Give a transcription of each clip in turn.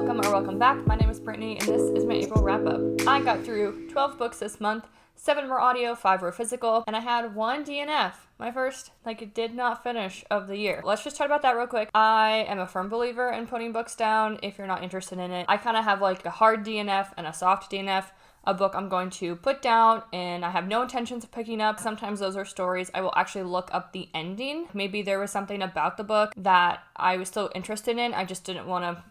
welcome back. My name is Brittany, and this is my April wrap-up. I got through 12 books this month, 7 were audio, 5 were physical, and I had 1 DNF, my first, did not finish of the year. Let's just talk about that real quick. I am a firm believer in putting books down if you're not interested in it. I kind of have a hard DNF and a soft DNF. A book I'm going to put down and I have no intentions of picking up. Sometimes those are stories I will actually look up the ending. Maybe there was something about the book that I was still interested in. I just didn't want to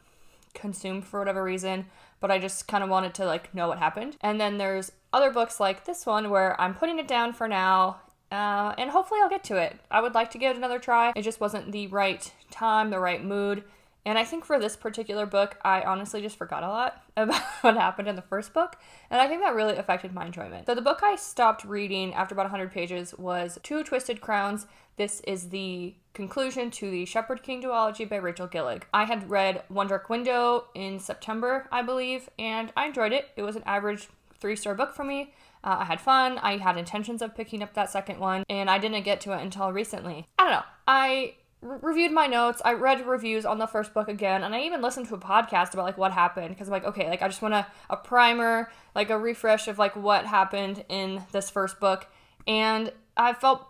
consume for whatever reason, but I just kind of wanted to know what happened. And then there's other books like this one where I'm putting it down for now, and hopefully I'll get to it. I would like to give it another try. It just wasn't the right time, the right mood. And I think for this particular book, I honestly just forgot a lot about what happened in the first book, and I think that really affected my enjoyment. So the book I stopped reading after about 100 pages was Two Twisted Crowns. This is the conclusion to the Shepherd King duology by Rachel Gillig. I had read One Dark Window in September, I believe, and I enjoyed it. It was an average 3-star book for me. I had fun. I had intentions of picking up that second one, and I didn't get to it until recently. I don't know. I reviewed my notes, I read reviews on the first book again, and I even listened to a podcast about what happened, because I'm okay, I just want a primer, a refresh of what happened in this first book, and I felt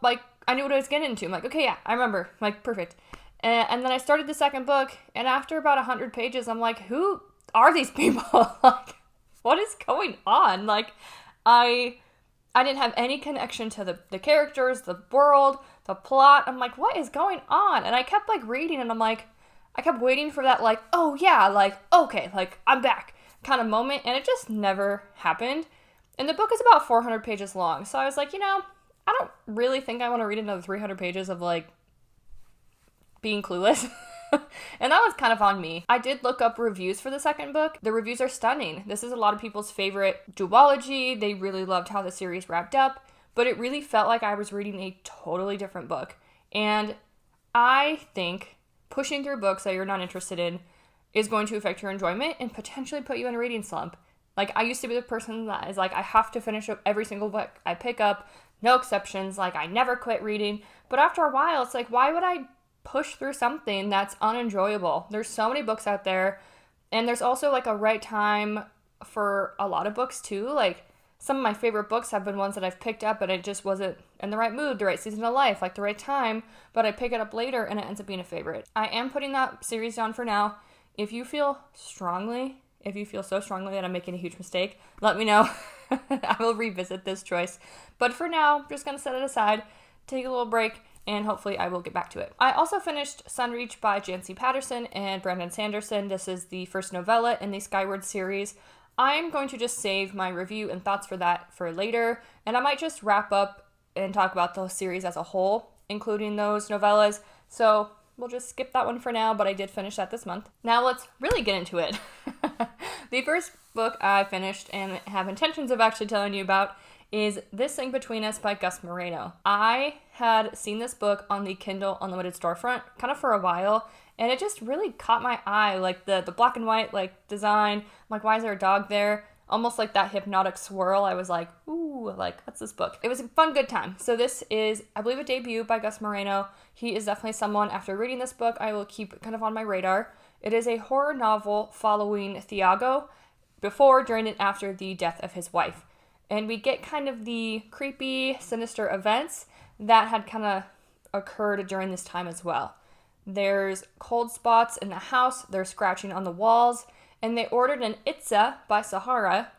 I knew what I was getting into. I'm okay, yeah, I remember, perfect. And then I started the second book, and after about 100 pages, I'm who are these people? What is going on? I didn't have any connection to the characters, the world, the plot. I'm what is going on? And I kept reading, and I kept waiting for that oh yeah, okay, I'm back kind of moment, and it just never happened. And the book is about 400 pages long, so I was I don't really think I want to read another 300 pages of being clueless. And that was kind of on me. I did look up reviews for the second book. The reviews are stunning. This is a lot of people's favorite duology. They really loved how the series wrapped up, but it really felt like I was reading a totally different book. And I think pushing through books that you're not interested in is going to affect your enjoyment and potentially put you in a reading slump. I used to be the person that is I have to finish up every single book I pick up, no exceptions. I never quit reading. But after a while, it's why would I push through something that's unenjoyable? There's so many books out there, and there's also a right time for a lot of books too. Some of my favorite books have been ones that I've picked up and it just wasn't in the right mood, the right season of life, the right time, but I pick it up later and it ends up being a favorite. I am putting that series down for now. If you feel so strongly that I'm making a huge mistake, let me know. I will revisit this choice. But for now, I'm just going to set it aside, take a little break, and hopefully I will get back to it. I also finished Sunreach by Jancy Patterson and Brandon Sanderson. This is the first novella in the Skyward series. I'm going to just save my review and thoughts for that for later, and I might just wrap up and talk about the series as a whole, including those novellas. So we'll just skip that one for now, but I did finish that this month. Now let's really get into it. The first book I finished and have intentions of actually telling you about is This Thing Between Us by Gus Moreno. I had seen this book on the Kindle Unlimited storefront kind of for a while, and it just really caught my eye, the black and white design. Why is there a dog there? Almost that hypnotic swirl. I was ooh, what's this book? It was a fun, good time. So this is, I believe, a debut by Gus Moreno. He is definitely someone, after reading this book, I will keep kind of on my radar. It is a horror novel following Thiago before, during, and after the death of his wife. And we get kind of the creepy, sinister events that had kind of occurred during this time as well. There's cold spots in the house, there's scratching on the walls, and they ordered an Itza by Sahara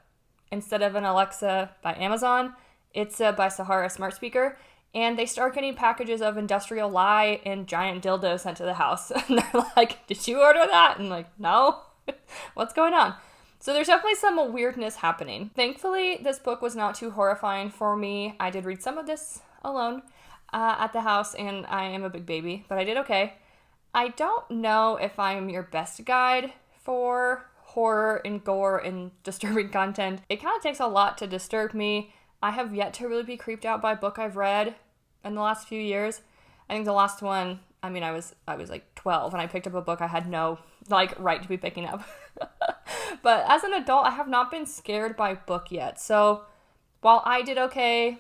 instead of an Alexa by Amazon, Itza by Sahara smart speaker, and they start getting packages of industrial lye and giant dildos sent to the house. And they're did you order that? And no, what's going on? So there's definitely some weirdness happening. Thankfully, this book was not too horrifying for me. I did read some of this alone at the house, and I am a big baby, but I did okay. I don't know if I'm your best guide for horror and gore and disturbing content. It kind of takes a lot to disturb me. I have yet to really be creeped out by a book I've read in the last few years. I think the last one, I was 12 and I picked up a book I had no right to be picking up. But as an adult, I have not been scared by a book yet. So while I did okay,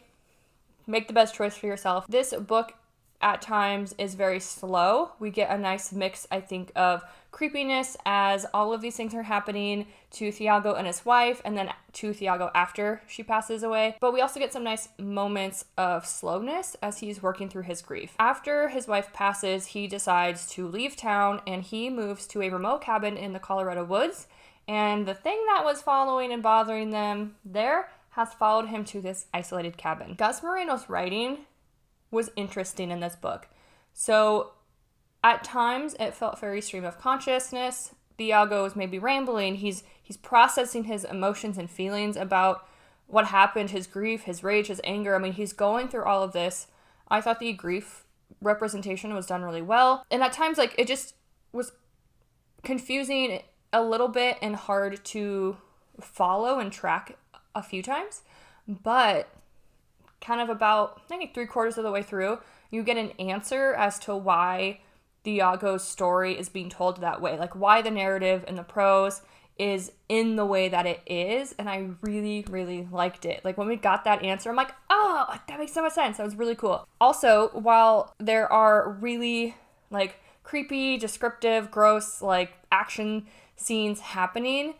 make the best choice for yourself. This book at times is very slow. We get a nice mix, I think, of creepiness as all of these things are happening to Thiago and his wife, and then to Thiago after she passes away. But we also get some nice moments of slowness as he's working through his grief. After his wife passes, he decides to leave town and he moves to a remote cabin in the Colorado woods. And the thing that was following and bothering them there has followed him to this isolated cabin. Gus Moreno's writing was interesting in this book. So at times it felt very stream of consciousness. Thiago is maybe rambling. He's processing his emotions and feelings about what happened, his grief, his rage, his anger. I mean, he's going through all of this. I thought the grief representation was done really well. And at times, like, it just was confusing a little bit and hard to follow and track a few times. But kind of about, I think, 3/4 of the way through, you get an answer as to why Thiago's story is being told that way. Like, why the narrative and the prose is in the way that it is. And I really, really liked it. Like, when we got that answer, I'm like, oh, that makes so much sense. That was really cool. Also, while there are really, like, creepy, descriptive, gross, like, action scenes happening,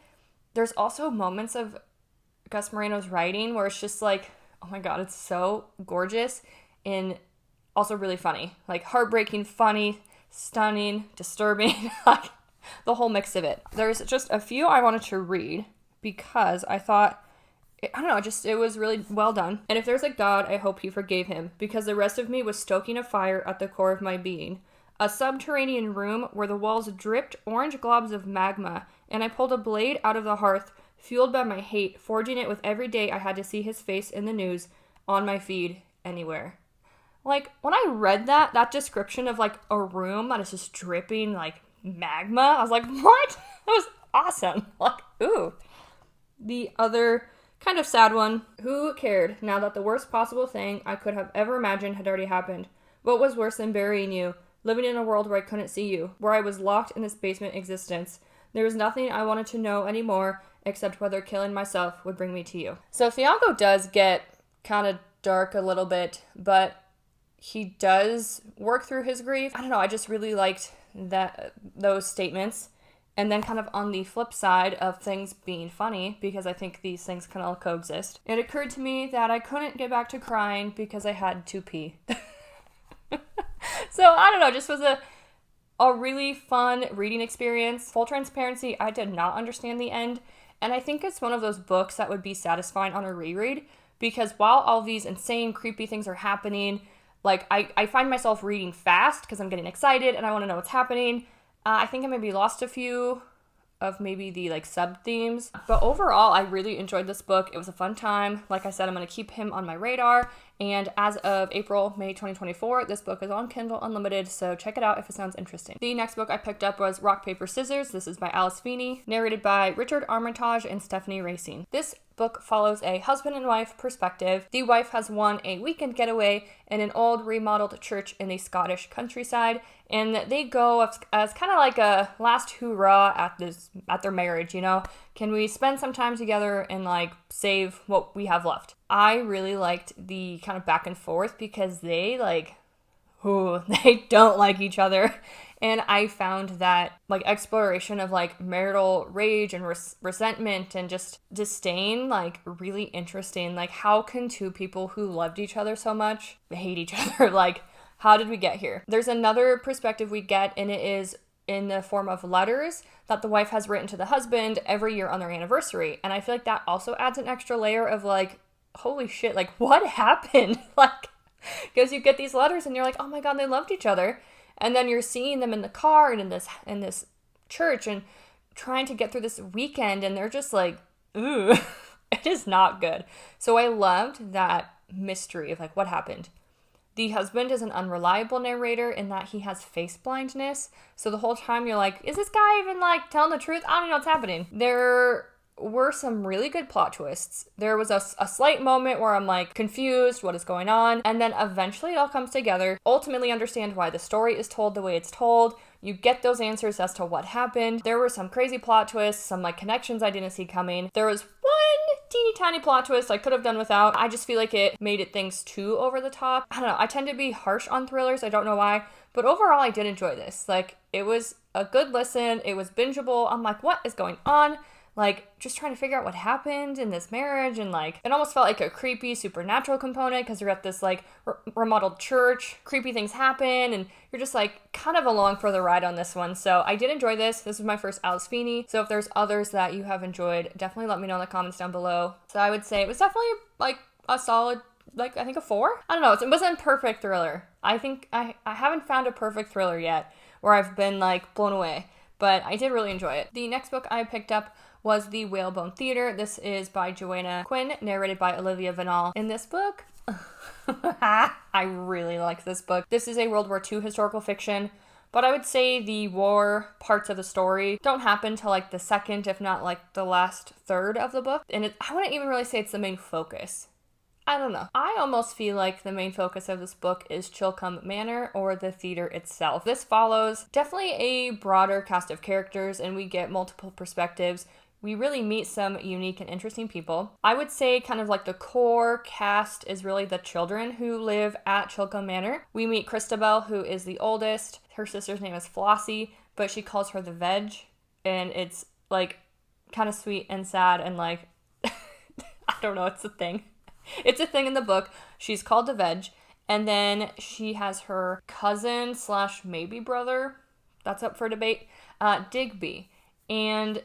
there's also moments of Gus Moreno's writing where it's just like, oh my God, it's so gorgeous and also really funny. Like, heartbreaking, funny, stunning, disturbing, like the whole mix of it. There's just a few I wanted to read because I thought, I don't know, it was really well done. And if there's a God, I hope he forgave him, because the rest of me was stoking a fire at the core of my being. A subterranean room where the walls dripped orange globs of magma, and I pulled a blade out of the hearth, fueled by my hate, forging it with every day I had to see his face in the news, on my feed, anywhere. Like, when I read that description of, like, a room that is just dripping, like, magma, I was like, what? That was awesome. Like, ooh. The other kind of sad one, who cared now that the worst possible thing I could have ever imagined had already happened? What was worse than burying you? Living in a world where I couldn't see you, where I was locked in this basement existence. There was nothing I wanted to know anymore except whether killing myself would bring me to you. So Thiago does get kind of dark a little bit, but he does work through his grief. I don't know, I just really liked those statements. And then kind of on the flip side of things being funny, because I think these things can all coexist, it occurred to me that I couldn't get back to crying because I had to pee. So I don't know, just was a really fun reading experience. Full transparency, I did not understand the end. And I think it's one of those books that would be satisfying on a reread, because while all these insane, creepy things are happening, like, I find myself reading fast because I'm getting excited and I want to know what's happening. I think I maybe lost a few of maybe the, like, sub-themes. But overall, I really enjoyed this book. It was a fun time. Like I said, I'm going to keep him on my radar. And as of May 2024, this book is on Kindle Unlimited, so check it out if it sounds interesting. The next book I picked up was Rock, Paper, Scissors. This is by Alice Feeney, narrated by Richard Armitage and Stephanie Racine. This book follows a husband and wife perspective. The wife has won a weekend getaway in an old remodeled church in the Scottish countryside, and they go as kind of like a last hurrah at their marriage, you know? Can we spend some time together and, like, save what we have left? I really liked the kind of back and forth because they, like, they don't like each other. And I found that, like, exploration of, like, marital rage and resentment and just disdain, like, really interesting. Like, how can two people who loved each other so much hate each other? Like, how did we get here? There's another perspective we get, and it is in the form of letters that the wife has written to the husband every year on their anniversary. And I feel like that also adds an extra layer of, like, holy shit, like, what happened? Like, because you get these letters and you're like, oh my God, they loved each other. And then you're seeing them in the car and in this church and trying to get through this weekend, and they're just like, ooh, it is not good. So I loved that mystery of, like, what happened. The husband is an unreliable narrator in that he has face blindness. So the whole time you're like, is this guy even, like, telling the truth? I don't know what's happening. There were some really good plot twists. There was a slight moment where I'm, like, confused, what is going on? And then eventually it all comes together. Ultimately understand why the story is told the way it's told. You get those answers as to what happened. There were some crazy plot twists, some, like, connections I didn't see coming. There was one teeny tiny plot twist I could have done without. I just feel like it made it things too over the top. I don't know. I tend to be harsh on thrillers. I don't know why. But overall, I did enjoy this. Like, it was a good listen. It was bingeable. I'm like, what is going on? Like, just trying to figure out what happened in this marriage, and like, it almost felt like a creepy supernatural component because you're at this like remodeled church, creepy things happen, and you're just like kind of along for the ride on this one. So I did enjoy this. This was my first Alice Feeney. So if there's others that you have enjoyed, definitely let me know in the comments down below. So I would say it was definitely like a solid, like, I think a 4. I don't know. It wasn't a perfect thriller. I think I haven't found a perfect thriller yet where I've been like blown away, but I did really enjoy it. The next book I picked up was The Whalebone Theater. This is by Joanna Quinn, narrated by Olivia Vanal. In this book, I really like this book. This is a World War II historical fiction, but I would say the war parts of the story don't happen till like the second, if not like the last third of the book. And I wouldn't even really say it's the main focus. I don't know. I almost feel like the main focus of this book is Chilcombe Manor, or the theater itself. This follows definitely a broader cast of characters, and we get multiple perspectives. We really meet some unique and interesting people. I would say kind of like the core cast is really the children who live at Chilcombe Manor. We meet Christabel, who is the oldest. Her sister's name is Flossie, but she calls her the Veg, and it's like kind of sweet and sad and like, I don't know, it's a thing. It's a thing in the book. She's called the Veg, and then she has her cousin / maybe brother, that's up for debate, Digby. And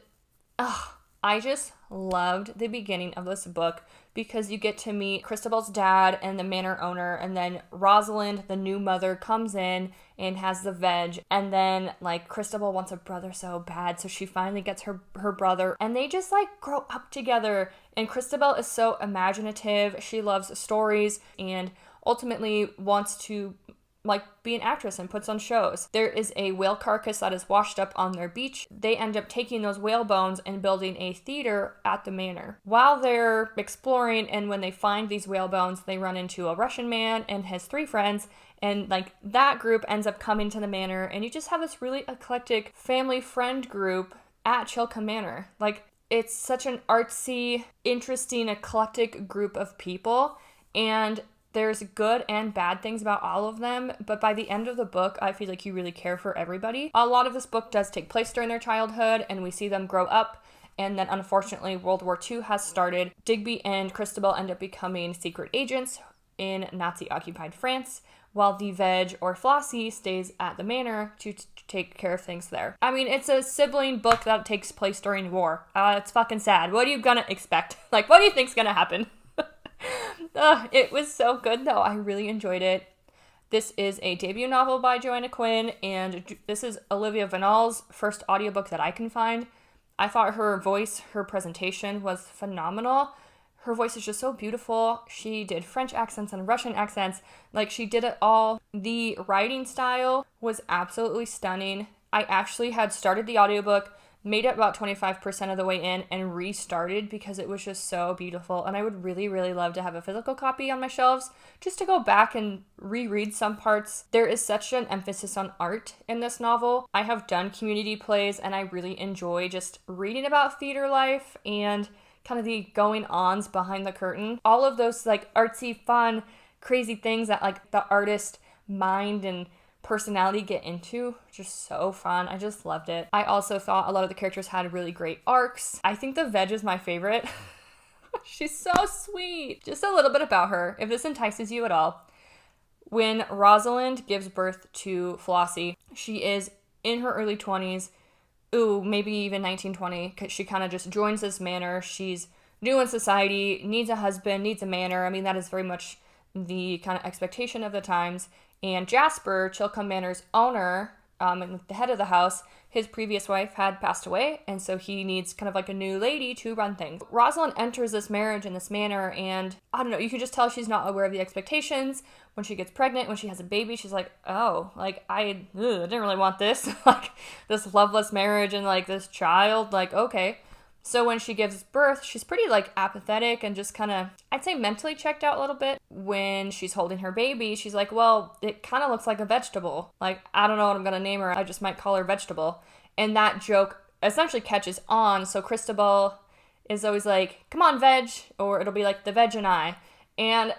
I just loved the beginning of this book because you get to meet Christabel's dad and the manor owner, and then Rosalind, the new mother, comes in and has the Veg, and then like Christabel wants a brother so bad, so she finally gets her brother, and they just like grow up together. And Christabel is so imaginative. She loves stories and ultimately wants to like be an actress and puts on shows. There is a whale carcass that is washed up on their beach. They end up taking those whale bones and building a theater at the manor. While they're exploring, and when they find these whale bones, they run into a Russian man and his 3 friends, and like that group ends up coming to the manor, and you just have this really eclectic family friend group at Chilcombe Manor. Like, it's such an artsy, interesting, eclectic group of people, and there's good and bad things about all of them, but by the end of the book, I feel like you really care for everybody. A lot of this book does take place during their childhood, and we see them grow up, and then unfortunately World War II has started. Digby and Christabel end up becoming secret agents in Nazi-occupied France, while the Veg, or Flossie, stays at the manor to take care of things there. I mean, it's a sibling book that takes place during war. It's fucking sad. What are you gonna expect? Like, what do you think's gonna happen? It was so good, though. I really enjoyed it. This is a debut novel by Joanna Quinn, and this is Olivia Vanal's first audiobook that I can find. I thought her voice, her presentation was phenomenal. Her voice is just so beautiful. She did French accents and Russian accents. Like, she did it all. The writing style was absolutely stunning. I actually had started the audiobook, made it about 25% of the way in, and restarted because it was just so beautiful. And I would really, really love to have a physical copy on my shelves just to go back and reread some parts. There is such an emphasis on art in this novel. I have done community plays, and I really enjoy just reading about theater life and kind of the going-ons behind the curtain. All of those like artsy, fun, crazy things that like the artist mind and personality get into. Just so fun. I just loved it. I also thought a lot of the characters had really great arcs. I think the Veg is my favorite. She's so sweet. Just a little bit about her, if this entices you at all. When Rosalind gives birth to Flossie, she is in her early 20s. Maybe even 1920, because she kind of just joins this manor. She's new in society, needs a husband, needs a manor. I mean, that is very much the kind of expectation of the times. And Jasper, Chilcombe Manor's owner, and the head of the house, his previous wife had passed away, and so he needs kind of like a new lady to run things. Rosalind enters this marriage in this manor, and I don't know, you can just tell she's not aware of the expectations. When she gets pregnant, when she has a baby, she's like, oh, like, I didn't really want this, like, this loveless marriage and, like, this child, like, okay. So when she gives birth, she's pretty, like, apathetic and just kind of, I'd say mentally checked out a little bit. When she's holding her baby, she's like, well, it kind of looks like a vegetable. Like, I don't know what I'm going to name her. I just might call her Vegetable. And that joke essentially catches on. So Christabel is always like, come on, veg, or it'll be like the veg and I. And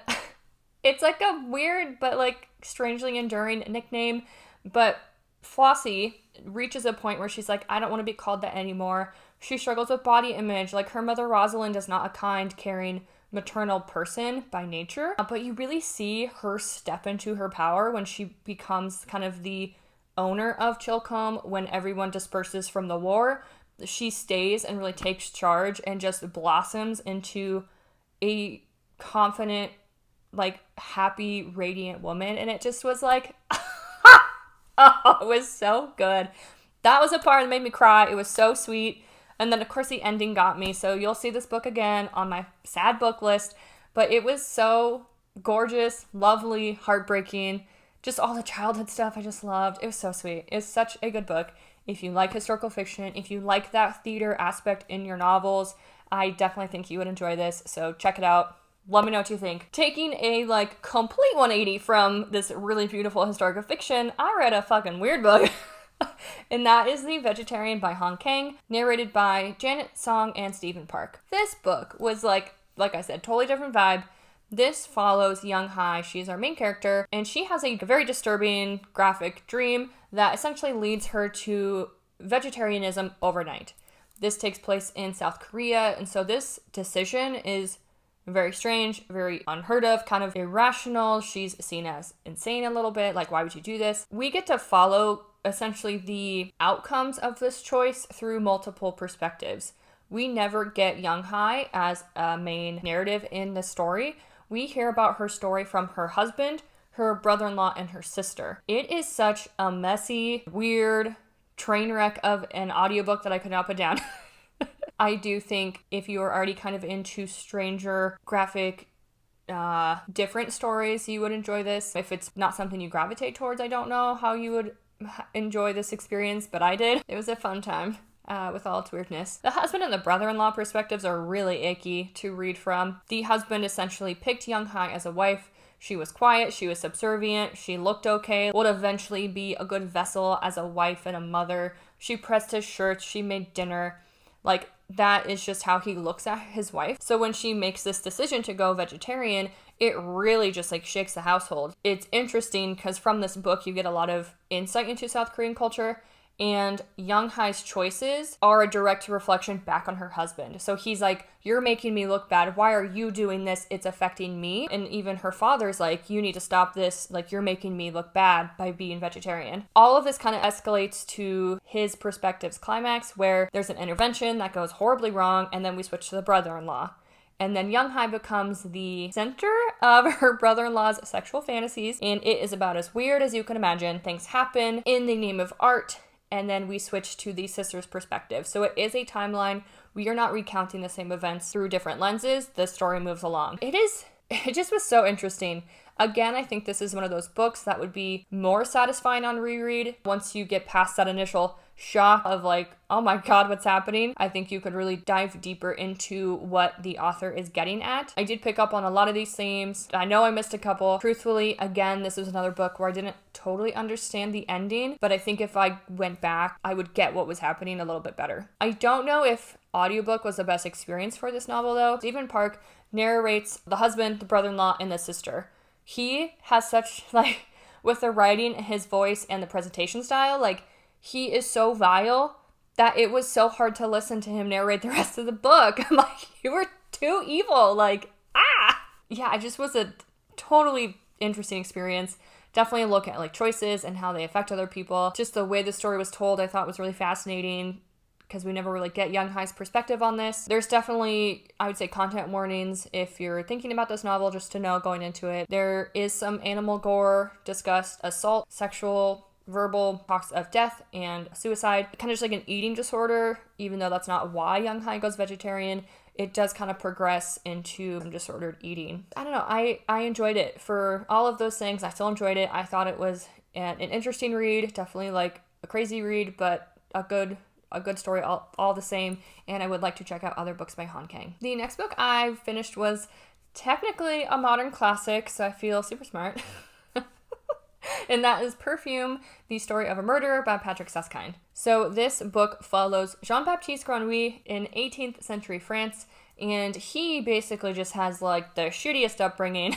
it's like a weird but like strangely enduring nickname. But Flossie reaches a point where she's like, I don't want to be called that anymore. She struggles with body image. Like, her mother Rosalind is not a kind, caring, maternal person by nature. But you really see her step into her power when she becomes kind of the owner of Chilcombe when everyone disperses from the war. She stays and really takes charge and just blossoms into a confident, like, happy, radiant woman. And it just was like, oh, it was so good. That was a part that made me cry. It was so sweet. And then, of course, the ending got me. So you'll see this book again on my sad book list. But it was so gorgeous, lovely, heartbreaking. Just all the childhood stuff I just loved. It was so sweet. It's such a good book. If you like historical fiction, if you like that theater aspect in your novels, I definitely think you would enjoy this. So check it out. Let me know what you think. Taking a like complete 180 from this really beautiful historical fiction, I read a fucking weird book. And that is The Vegetarian by Han Kang, narrated by Janet Song and Stephen Park. This book was like I said, totally different vibe. This follows Young Hai. She's our main character, and she has a very disturbing graphic dream that essentially leads her to vegetarianism overnight. This takes place in South Korea, and so this decision is very strange, very unheard of, kind of irrational. She's seen as insane a little bit, like, why would you do this? We get to follow essentially the outcomes of this choice through multiple perspectives. We never get Young Hai as a main narrative in the story. We hear about her story from her husband, her brother-in-law, and her sister. It is such a messy, weird train wreck of an audiobook that I could not put down. I do think if you are already kind of into stranger, graphic, different stories, you would enjoy this. If it's not something you gravitate towards, I don't know how you would enjoy this experience, but I did. It was a fun time. With all its weirdness. The husband and the brother-in-law perspectives are really icky to read from. The husband essentially picked Young Hai as a wife. She was quiet, she was subservient, she looked okay, would eventually be a good vessel as a wife and a mother. She pressed his shirts, she made dinner. Like, that is just how he looks at his wife. So when she makes this decision to go vegetarian, it really just like shakes the household. It's interesting because from this book you get a lot of insight into South Korean culture. And Young Hai's choices are a direct reflection back on her husband. So he's like, you're making me look bad. Why are you doing this? It's affecting me. And even her father's like, you need to stop this. Like, you're making me look bad by being vegetarian. All of this kind of escalates to his perspective's climax, where there's an intervention that goes horribly wrong. And then we switch to the brother-in-law. And then Young Hai becomes the center of her brother-in-law's sexual fantasies. And it is about as weird as you can imagine. Things happen in the name of art. And then we switch to the sister's perspective. So it is a timeline. We are not recounting the same events through different lenses. The story moves along. It just was so interesting. Again, I think this is one of those books that would be more satisfying on reread. Once you get past that initial shock of like, oh my god, what's happening? I think you could really dive deeper into what the author is getting at. I did pick up on a lot of these themes. I know I missed a couple. Truthfully, again, this was another book where I didn't totally understand the ending, but I think if I went back, I would get what was happening a little bit better. I don't know if audiobook was the best experience for this novel though. Stephen Park narrates the husband, the brother-in-law, and the sister. He has such, like, with the writing, his voice, and the presentation style, like, he is so vile that it was so hard to listen to him narrate the rest of the book. I'm like, you were too evil, like, ah! Yeah, it just was a totally interesting experience. Definitely a look at, like, choices and how they affect other people. Just the way the story was told, I thought was really fascinating, because we never really get Young Hai's perspective on this. There's definitely, I would say, content warnings if you're thinking about this novel, just to know going into it. There is some animal gore discussed, assault, sexual, verbal talks of death and suicide. Kind of just like an eating disorder, even though that's not why Young Hai goes vegetarian. It does kind of progress into disordered eating. I don't know, I enjoyed it. For all of those things, I still enjoyed it. I thought it was an interesting read, definitely like a crazy read, but a good story all the same, and I would like to check out other books by Han Kang. The next book I finished was technically a modern classic, so I feel super smart. And that is Perfume, the Story of a Murderer by Patrick Susskind. So this book follows Jean-Baptiste Grenouille in 18th century France, and he basically just has like the shittiest upbringing.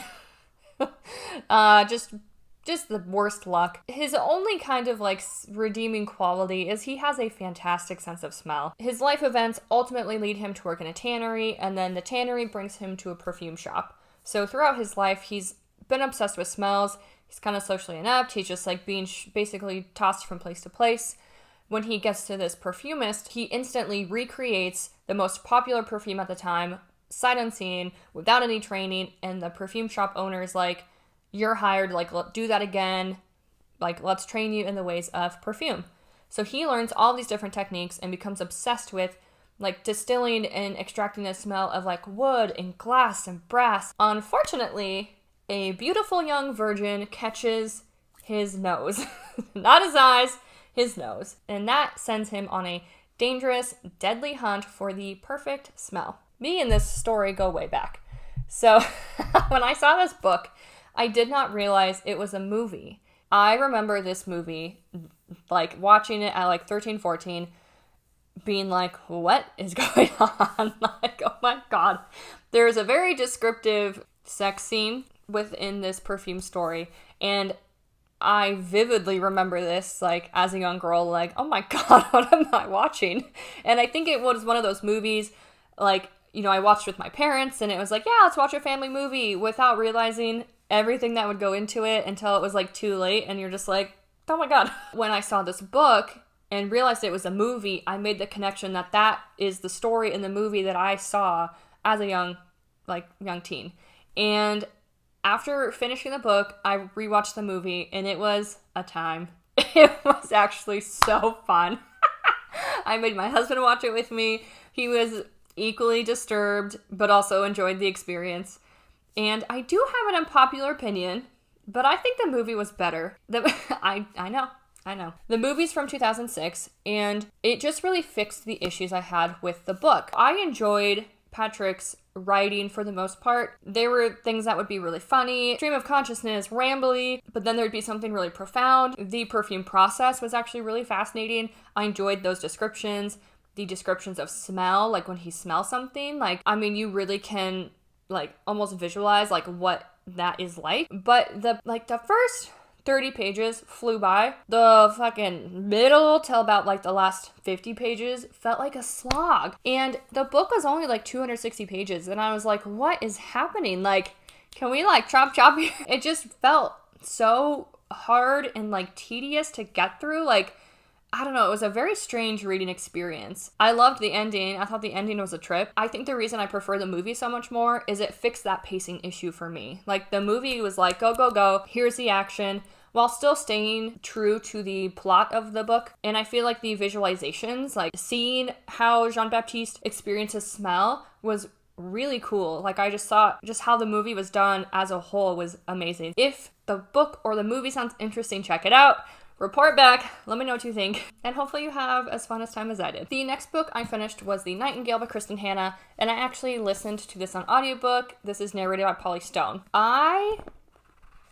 Just the worst luck. His only kind of like redeeming quality is he has a fantastic sense of smell. His life events ultimately lead him to work in a tannery, and then the tannery brings him to a perfume shop. So throughout his life, he's been obsessed with smells. He's kind of socially inept. He's just like being basically tossed from place to place. When he gets to this perfumist, he instantly recreates the most popular perfume at the time, sight unseen, without any training, and the perfume shop owner is like, you're hired, like, do that again, like, let's train you in the ways of perfume. So he learns all these different techniques and becomes obsessed with, like, distilling and extracting the smell of, like, wood and glass and brass. Unfortunately, a beautiful young virgin catches his nose. Not his eyes, his nose. And that sends him on a dangerous, deadly hunt for the perfect smell. Me and this story go way back. So when I saw this book, I did not realize it was a movie. I remember this movie, like, watching it at, like, 13, 14, being like, what is going on? Like, oh my god. There's a very descriptive sex scene within this perfume story, and I vividly remember this, like, as a young girl, like, oh my god, what am I watching? And I think it was one of those movies, like, you know, I watched with my parents, and it was like, yeah, let's watch a family movie, without realizing everything that would go into it until it was like too late, and you're just like, oh my god. When I saw this book and realized it was a movie, I made the connection that that is the story in the movie that I saw as a young teen. And after finishing the book, I rewatched the movie, and it was a time. It was actually so fun. I made my husband watch it with me. He was equally disturbed, but also enjoyed the experience. And I do have an unpopular opinion, but I think the movie was better. I know. The movie's from 2006, and it just really fixed the issues I had with the book. I enjoyed Patrick's writing for the most part. There were things that would be really funny, stream of consciousness, rambly, but then there'd be something really profound. The perfume process was actually really fascinating. I enjoyed those descriptions. The descriptions of smell, like when he smells something, like, I mean, you really can like almost visualize like what that is like. But the first 30 pages flew by. The fucking middle till about like the last 50 pages felt like a slog. And the book was only like 260 pages, and I was like, what is happening? Like, can we like chop here? It just felt so hard and like tedious to get through. Like, I don't know, it was a very strange reading experience. I loved the ending. I thought the ending was a trip. I think the reason I prefer the movie so much more is it fixed that pacing issue for me. Like, the movie was like, go, go, go, here's the action, while still staying true to the plot of the book. And I feel like the visualizations, like seeing how Jean-Baptiste experiences smell was really cool. Like, I just saw just how the movie was done as a whole was amazing. If the book or the movie sounds interesting, check it out. Report back, let me know what you think, and hopefully you have as fun a time as I did. The next book I finished was The Nightingale by Kristen Hanna, and I actually listened to this on audiobook. This is narrated by Polly Stone. I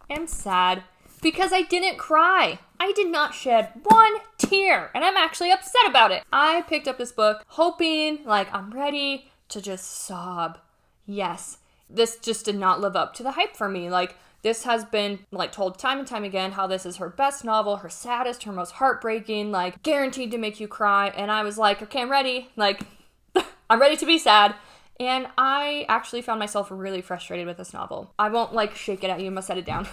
am sad because I didn't cry. I did not shed one tear, and I'm actually upset about it. I picked up this book hoping, like, I'm ready to just sob. Yes, this just did not live up to the hype for me. Like, this has been, like, told time and time again how this is her best novel, her saddest, her most heartbreaking, like, guaranteed to make you cry. And I was like, okay, I'm ready. Like, I'm ready to be sad. And I actually found myself really frustrated with this novel. I won't, like, shake it at you. I'm gonna set it down.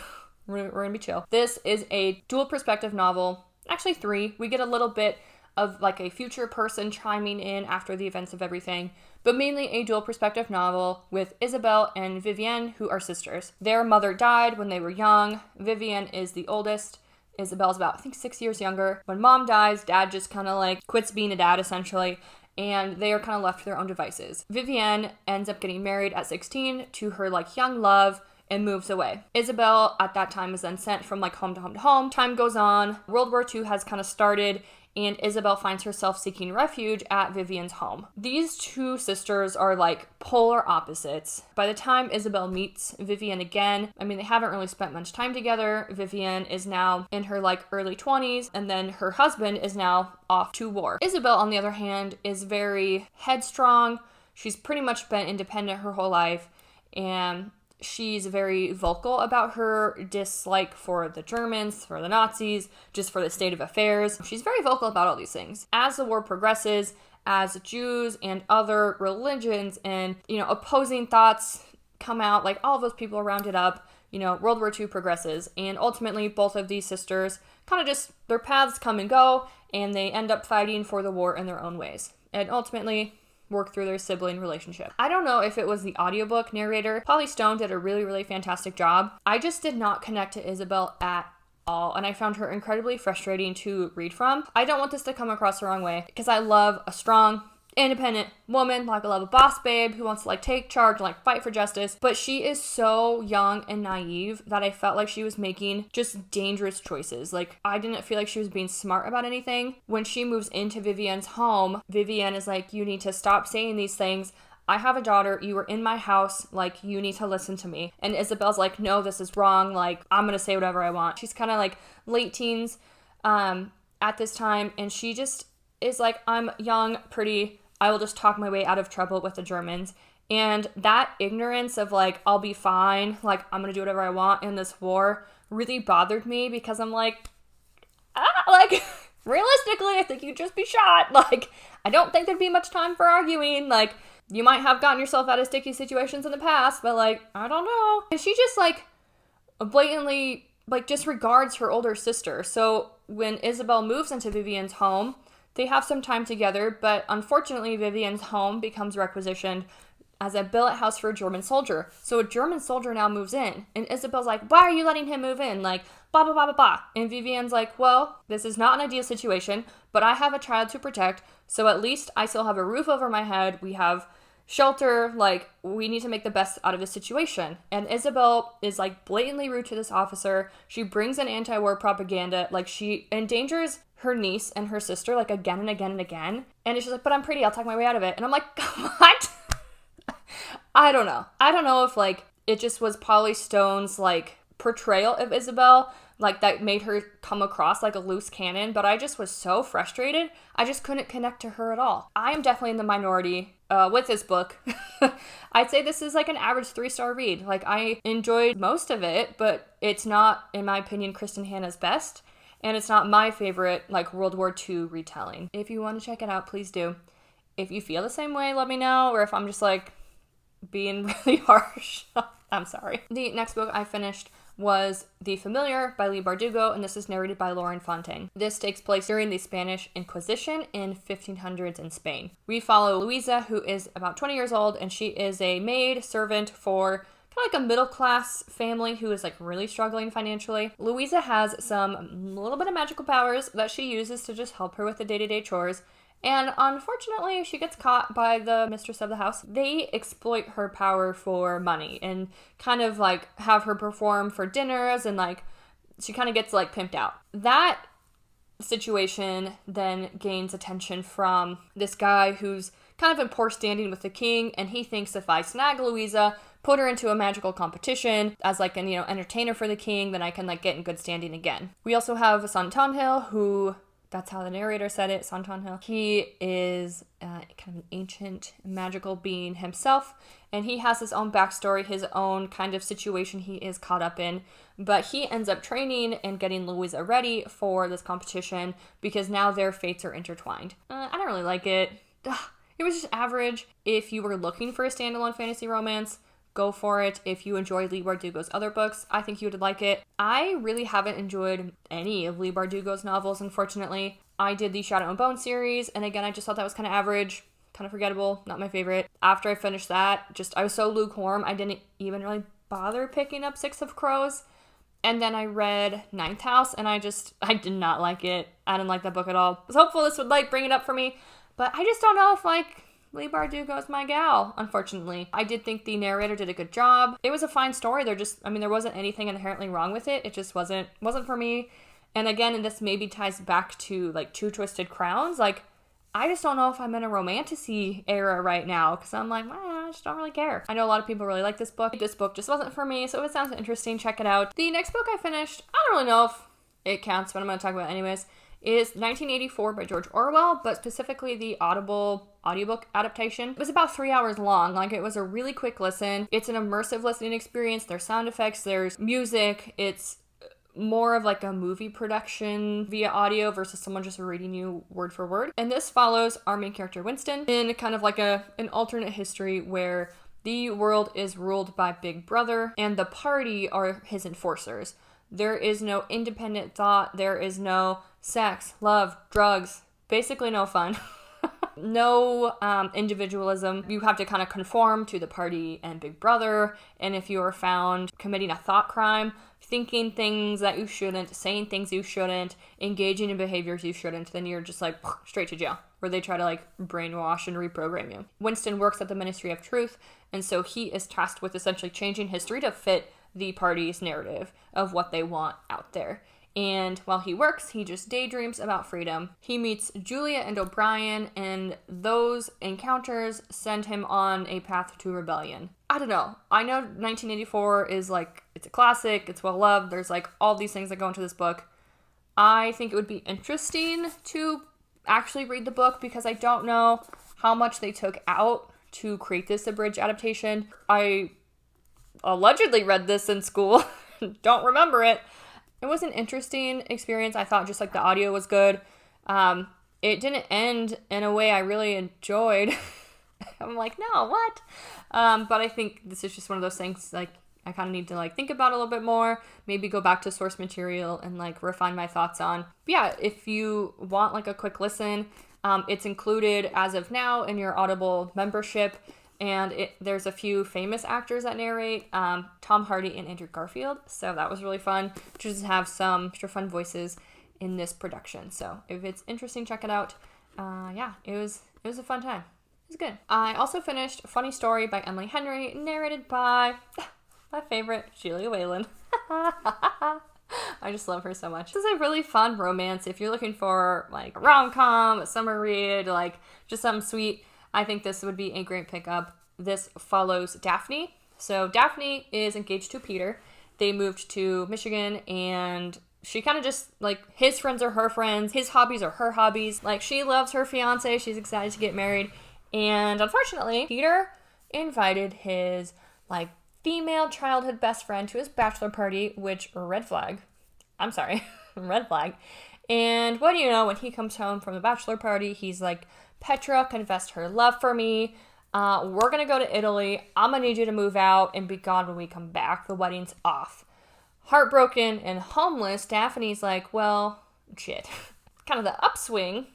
We're gonna be chill. This is a dual perspective novel. Actually, 3. We get a little bit of, like, a future person chiming in after the events of everything, but mainly a dual perspective novel with Isabelle and Vivienne, who are sisters. Their mother died when they were young. Vivienne is the oldest. Isabelle's about, I think, 6 years younger. When mom dies, dad just kind of like quits being a dad, essentially, and they are kind of left to their own devices. Vivienne ends up getting married at 16 to her, like, young love and moves away. Isabelle at that time is then sent from, like, home to home to home. Time goes on. World War II has kind of started, and Isabel finds herself seeking refuge at Vivian's home. These two sisters are like polar opposites. By the time Isabel meets Vivian again, I mean, they haven't really spent much time together. Vivian is now in her like early 20s, and then her husband is now off to war. Isabel, on the other hand, is very headstrong. She's pretty much been independent her whole life, and she's very vocal about her dislike for the Germans, for the Nazis, just for the state of affairs. She's very vocal about all these things. As the war progresses, as Jews and other religions and, opposing thoughts come out, like all of those people are rounded up, World War II progresses. And ultimately, both of these sisters kind of just, their paths come and go, and they end up fighting for the war in their own ways. And ultimately, work through their sibling relationship. I don't know if it was the audiobook narrator. Polly Stone did a really, really fantastic job. I just did not connect to Isabel at all, and I found her incredibly frustrating to read from. I don't want this to come across the wrong way, because I love a strong, independent woman, like I love a boss babe who wants to take charge and fight for justice, but she is so young and naive that I felt like she was making just dangerous choices. I didn't feel like she was being smart about anything. When she moves into Vivian's home, Vivian is like, you need to stop saying these things. I have a daughter, you were in my house, you need to listen to me. And Isabel's like, no, this is wrong, I'm gonna say whatever I want. She's kind of late teens at this time, and she just is like, I'm young, pretty, I will just talk my way out of trouble with the Germans. And that ignorance of I'll be fine, I'm gonna do whatever I want in this war really bothered me, because I'm realistically, I think you'd just be shot. I don't think there'd be much time for arguing. You might have gotten yourself out of sticky situations in the past, but I don't know. And she just blatantly disregards her older sister. So when Isabel moves into Vivian's home, they have some time together, but unfortunately Vivian's home becomes requisitioned as a billet house for a German soldier. So a German soldier now moves in, and Isabel's like, why are you letting him move in? Blah, blah, blah, blah, blah. And Vivian's like, well, this is not an ideal situation, but I have a child to protect, so at least I still have a roof over my head. We have shelter, we need to make the best out of the situation. And Isabel is blatantly rude to this officer. She brings in anti-war propaganda. She endangers her niece and her sister again and again and again. And it's just but I'm pretty, I'll talk my way out of it. And I'm like, what? I don't know. I don't know if it just was Polly Stone's portrayal of Isabel that made her come across like a loose cannon, but I just was so frustrated. I just couldn't connect to her at all. I am definitely in the minority with this book. I'd say this is an average 3-star read. I enjoyed most of it, but it's not, in my opinion, Kristen Hanna's best, and it's not my favorite World War II retelling. If you want to check it out, please do. If you feel the same way, let me know, or if I'm just being really harsh, I'm sorry. The next book I finished was The Familiar by Leigh Bardugo, and this is narrated by Lauren Fontaine. This takes place during the Spanish Inquisition in 1500s in Spain. We follow Louisa, who is about 20 years old, and she is a maid servant for kind of a middle-class family who is really struggling financially. Louisa has some little bit of magical powers that she uses to just help her with the day-to-day chores. And unfortunately, she gets caught by the mistress of the house. They exploit her power for money and kind of have her perform for dinners, and she kind of gets pimped out. That situation then gains attention from this guy who's kind of in poor standing with the king, and he thinks if I snag Louisa, put her into a magical competition as an entertainer for the king, then I can get in good standing again. We also have Santonhill, who, that's how the narrator said it, Santonhill. He is kind of an ancient magical being himself, and he has his own backstory, his own kind of situation he is caught up in, but he ends up training and getting Louisa ready for this competition because now their fates are intertwined. I don't really like it. It was just average. If you were looking for a standalone fantasy romance, go for it. If you enjoy Leigh Bardugo's other books, I think you would like it. I really haven't enjoyed any of Leigh Bardugo's novels, unfortunately. I did the Shadow and Bone series, and again, I just thought that was kind of average, kind of forgettable, not my favorite. After I finished that, I was so lukewarm, I didn't even really bother picking up Six of Crows. And then I read Ninth House, and I did not like it. I didn't like that book at all. I was hopeful this would bring it up for me, but I just don't know if Leigh Bardugo is my gal, unfortunately. I did think the narrator did a good job. It was a fine story. There wasn't anything inherently wrong with it. It just wasn't for me. And again, this maybe ties back to like Two Twisted Crowns. Like, I just don't know if I'm in a romantasy era right now because I'm like, I just don't really care. I know a lot of people really like this book. This book just wasn't for me, so if it sounds interesting, check it out. The next book I finished, I don't really know if it counts, but I'm going to talk about it anyways, is 1984 by George Orwell, but specifically the Audible audiobook adaptation. It was about 3 hours long. Like, it was a really quick listen. It's an immersive listening experience. There's sound effects, there's music. It's more of like a movie production via audio versus someone just reading you word for word. And this follows our main character Winston in kind of like an alternate history where the world is ruled by Big Brother and the party are his enforcers. There is no independent thought. There is no sex, love, drugs, basically no fun. No individualism. You have to kind of conform to the party and Big Brother. And if you are found committing a thought crime, thinking things that you shouldn't, saying things you shouldn't, engaging in behaviors you shouldn't, then you're just like straight to jail, where they try to like brainwash and reprogram you. Winston works at the Ministry of Truth, and so he is tasked with essentially changing history to fit the party's narrative of what they want out there. And while he works, he just daydreams about freedom. He meets Julia and O'Brien, and those encounters send him on a path to rebellion. I don't know. I know 1984 is like, it's a classic, it's well loved, there's like all these things that go into this book. I think it would be interesting to actually read the book because I don't know how much they took out to create this abridged adaptation. I allegedly read this in school. Don't remember it. It was an interesting experience. I thought just like the audio was good. It didn't end in a way I really enjoyed. I'm like, no, what? But I think this is just one of those things like I kind of need to like think about a little bit more, maybe go back to source material and like refine my thoughts on. But yeah, if you want like a quick listen, it's included as of now in your Audible membership. And there's a few famous actors that narrate, Tom Hardy and Andrew Garfield. So that was really fun to just have some extra fun voices in this production. So if it's interesting, check it out. Yeah, it was a fun time. It was good. I also finished A Funny Story by Emily Henry, narrated by my favorite, Julia Whalen. I just love her so much. This is a really fun romance. If you're looking for like a rom-com, a summer read, like just something sweet, I think this would be a great pickup. This follows Daphne. So Daphne is engaged to Peter. They moved to Michigan and she kind of just like, his friends are her friends. His hobbies are her hobbies. Like, she loves her fiance. She's excited to get married. And unfortunately, Peter invited his like female childhood best friend to his bachelor party, which red flag. I'm sorry, red flag. And what do you know, when he comes home from the bachelor party, he's like, Petra confessed her love for me. We're going to go to Italy. I'm going to need you to move out and be gone when we come back. The wedding's off. Heartbroken and homeless, Daphne's like, well, shit. Kind of the upswing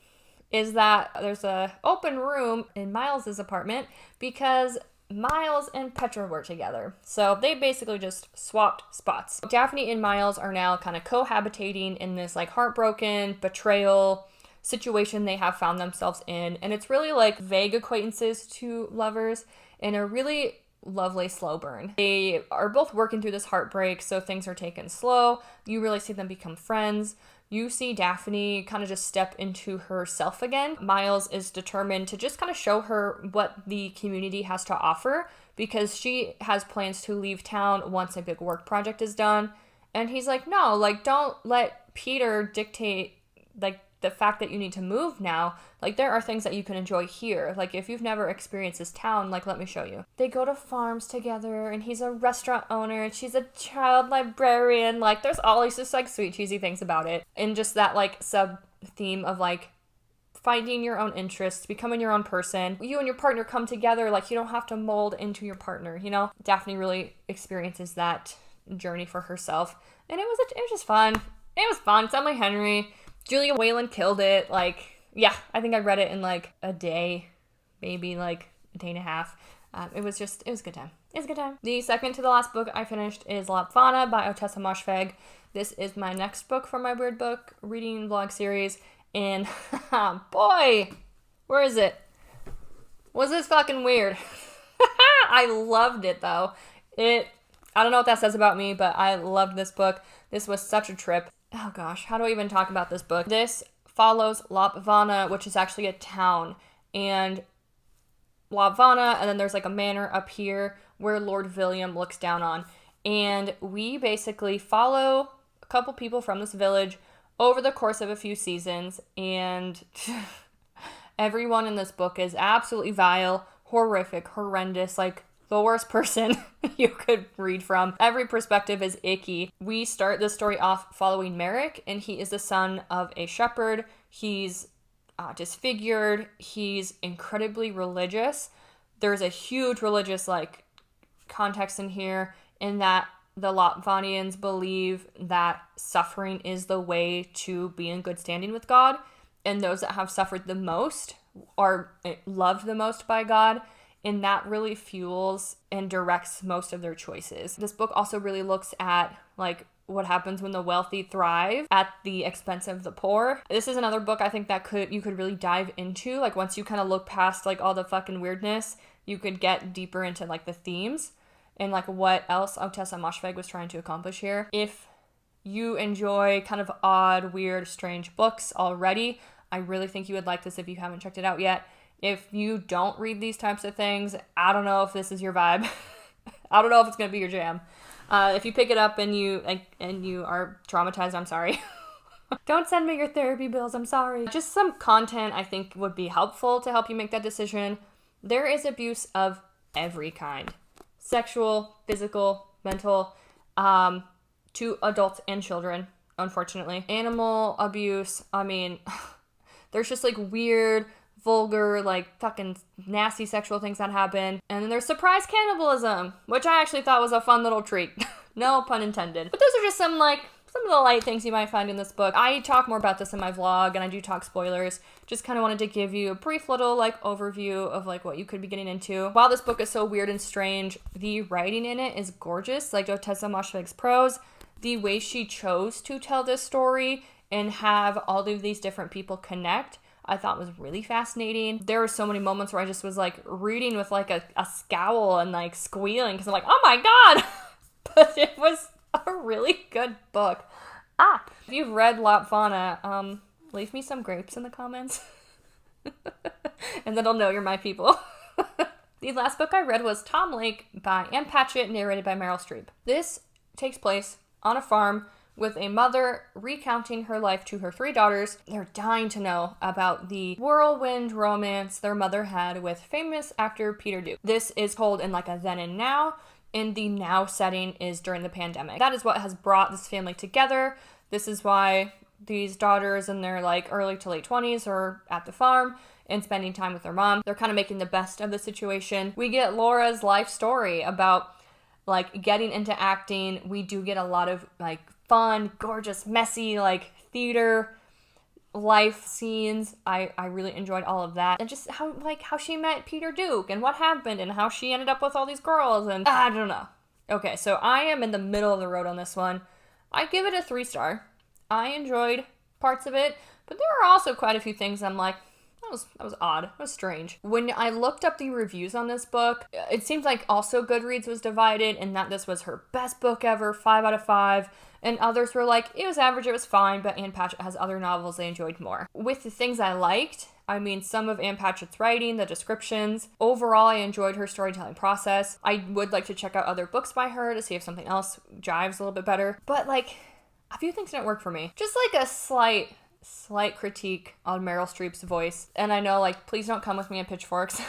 is that there's a open room in Miles's apartment because Miles and Petra were together. So they basically just swapped spots. Daphne and Miles are now kind of cohabitating in this like heartbroken betrayal situation they have found themselves in. And it's really like vague acquaintances to lovers in a really lovely slow burn. They are both working through this heartbreak, so things are taken slow. You really see them become friends. You see Daphne kind of just step into herself again. Miles is determined to just kind of show her what the community has to offer because she has plans to leave town once a big work project is done. And he's like, no, like, don't let Peter dictate, like, the fact that you need to move now. Like, there are things that you can enjoy here. Like, if you've never experienced this town, like, let me show you. They go to farms together, and he's a restaurant owner, and she's a child librarian. Like, there's all these just, like, sweet, cheesy things about it. And just that, like, sub-theme of, like, finding your own interests, becoming your own person. You and your partner come together. Like, you don't have to mold into your partner, you know? Daphne really experiences that journey for herself. And it was just fun. It was fun. It's Emily Henry. Julia Whalen killed it. Like, yeah, I think I read it in like a day, maybe like a day and a half. It was a good time. It was a good time. The second to the last book I finished is Lapvona by Otessa Moshfegh. This is my next book from my weird book reading vlog series. And boy, where is it? Was this fucking weird? I loved it though. I don't know what that says about me, but I loved this book. This was such a trip. oh gosh, how do I even talk about this book? This follows Lapvona, which is actually a town, and Lapvona, and then there's like a manor up here where Lord William looks down on. And we basically follow a couple people from this village over the course of a few seasons, and everyone in this book is absolutely vile, horrific, horrendous, like the worst person you could read from. Every perspective is icky. We start this story off following Merrick, and he is the son of a shepherd. He's disfigured. He's incredibly religious. There's a huge religious like context in here, in that the Lapvonians believe that suffering is the way to be in good standing with God, and those that have suffered the most are loved the most by God, and that really fuels and directs most of their choices. This book also really looks at like what happens when the wealthy thrive at the expense of the poor. This is another book I think that you could really dive into. Like once you kind of look past like all the fucking weirdness, you could get deeper into like the themes and like what else Ottessa Moshfegh was trying to accomplish here. If you enjoy kind of odd, weird, strange books already, I really think you would like this if you haven't checked it out yet. If you don't read these types of things, I don't know if this is your vibe. I don't know if it's going to be your jam. If you pick it up and you are traumatized, I'm sorry. Don't send me your therapy bills, I'm sorry. Just some content I think would be helpful to help you make that decision. There is abuse of every kind. Sexual, physical, mental, to adults and children, unfortunately. Animal abuse, I mean, there's just like weird, vulgar, like fucking nasty sexual things that happen. And then there's surprise cannibalism, which I actually thought was a fun little treat. No pun intended. But those are just some of the light things you might find in this book. I talk more about this in my vlog, and I do talk spoilers. Just kind of wanted to give you a brief little overview of what you could be getting into. While this book is so weird and strange, the writing in it is gorgeous. Like Ottessa Moshfegh's prose, the way she chose to tell this story and have all of these different people connect, I thought was really fascinating. There were so many moments where I just was reading with a scowl and squealing because I'm like, oh my god! But it was a really good book. If you've read Lapvona, leave me some grapes in the comments. And then I'll know you're my people. The last book I read was Tom Lake by Ann Patchett, narrated by Meryl Streep. This takes place on a farm with a mother recounting her life to her 3 daughters. They're dying to know about the whirlwind romance their mother had with famous actor Peter Duke. This is told in a then and now, and the now setting is during the pandemic. That is what has brought this family together. This is why these daughters in their early to late 20s are at the farm and spending time with their mom. They're kind of making the best of the situation. We get Laura's life story about getting into acting. We do get a lot of fun, gorgeous, messy, theater life scenes. I really enjoyed all of that. And just how she met Peter Duke and what happened and how she ended up with all these girls, and I don't know. Okay, so I am in the middle of the road on this one. I give it a 3-star. I enjoyed parts of it, but there are also quite a few things I'm like, that was odd. That was strange. When I looked up the reviews on this book, it seems like also Goodreads was divided and that this was her best book ever, 5 out of 5. And others were like, it was average, it was fine, but Ann Patchett has other novels they enjoyed more. With the things I liked, I mean, some of Ann Patchett's writing, the descriptions. Overall, I enjoyed her storytelling process. I would like to check out other books by her to see if something else jives a little bit better. But a few things didn't work for me. Just a slight critique on Meryl Streep's voice. And I know, please don't come with me in pitchforks.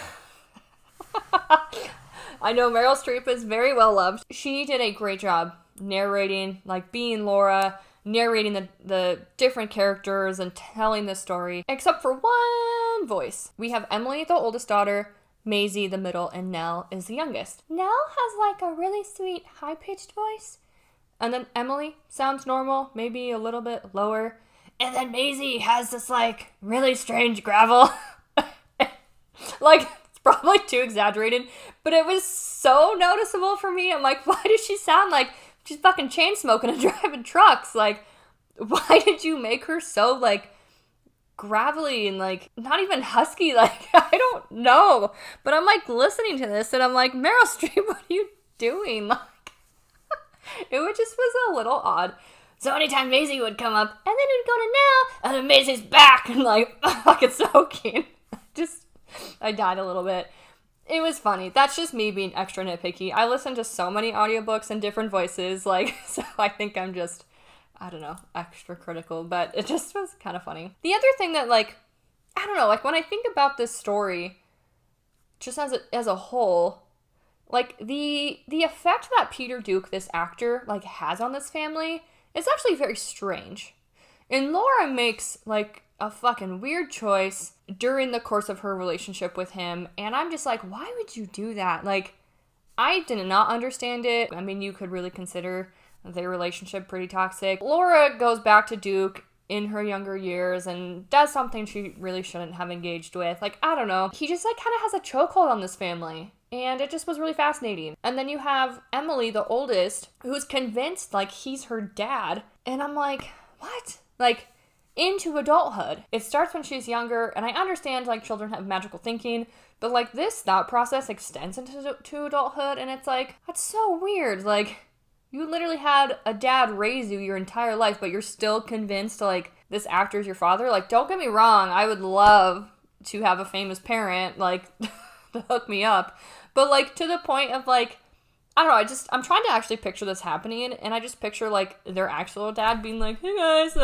I know Meryl Streep is very well loved. She did a great job narrating, being Laura, narrating the different characters and telling the story, except for one voice. We have Emily, the oldest daughter, Maisie, the middle, and Nell is the youngest. Nell has a really sweet, high-pitched voice. And then Emily sounds normal, maybe a little bit lower. And then Maisie has this, really strange gravel. It's probably too exaggerated, but it was so noticeable for me. I'm like, why does she sound like she's fucking chain smoking and driving trucks? Why did you make her so, gravelly and, not even husky? I don't know. But I'm, listening to this, and I'm like, Meryl Streep, what are you doing? It just was a little odd. So anytime Maisie would come up, and then it would go to now, and then Maisie's back, and like, fucking soaking. I died a little bit. It was funny. That's just me being extra nitpicky. I listen to so many audiobooks in different voices, like, so I think I'm just, I don't know, extra critical, but it just was kind of funny. The other thing that, like, I don't know, like, when I think about this story, just as a whole, like, the effect that Peter Duke, this actor, like, has on this family is actually very strange. And Laura makes, like, a fucking weird choice during the course of her relationship with him, and I'm just like, why would you do that? Like, I did not understand it. I mean, you could really consider their relationship pretty toxic. Laura goes back to Duke in her younger years and does something she really shouldn't have engaged with. Like, I don't know. He just, like, kind of has a chokehold on this family. And it just was really fascinating. And then you have Emily, the oldest, who's convinced, like, he's her dad. And I'm like, what? Like, into adulthood. It starts when she's younger, and I understand, like, children have magical thinking, but, like, this thought process extends into adulthood, and it's like, that's so weird. Like, you literally had a dad raise you your entire life, but you're still convinced, like, this actor's your father. Like, don't get me wrong, I would love to have a famous parent, like, to hook me up. But, like, to the point of, like, I don't know, I'm trying to actually picture this happening, and I just picture, like, their actual dad being like, hey guys,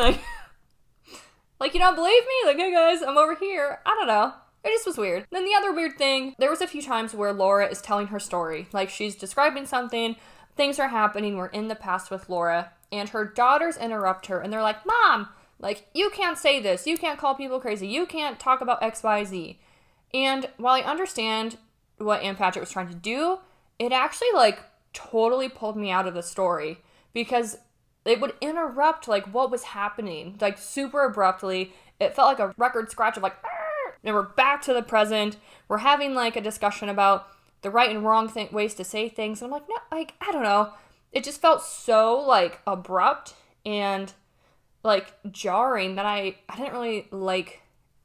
like, you don't believe me? Like, hey guys, I'm over here. I don't know. It just was weird. Then the other weird thing, there was a few times where Laura is telling her story. Like, she's describing something, things are happening, we're in the past with Laura, and her daughters interrupt her, and they're like, Mom, like, you can't say this, you can't call people crazy, you can't talk about X, Y, Z. And while I understand what Ann Patchett was trying to do, it actually, like, totally pulled me out of the story, because it would interrupt, like, what was happening, like, super abruptly. It felt like a record scratch of, like, Arr! And we're back to the present. We're having, like, a discussion about the right and wrong ways to say things. And I'm like, no, like, I don't know. It just felt so, like, abrupt and, like, jarring that I didn't really like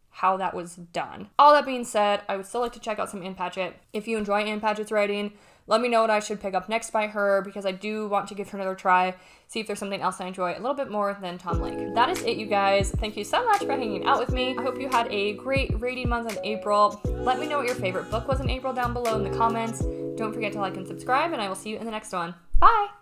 how that was done. All that being said, I would still like to check out some Ann Patchett. If you enjoy Ann Patchett's writing, let me know what I should pick up next by her, because I do want to give her another try, see if there's something else I enjoy a little bit more than Tom Lake. That is it, you guys. Thank you so much for hanging out with me. I hope you had a great reading month in April. Let me know what your favorite book was in April down below in the comments. Don't forget to like and subscribe, and I will see you in the next one. Bye!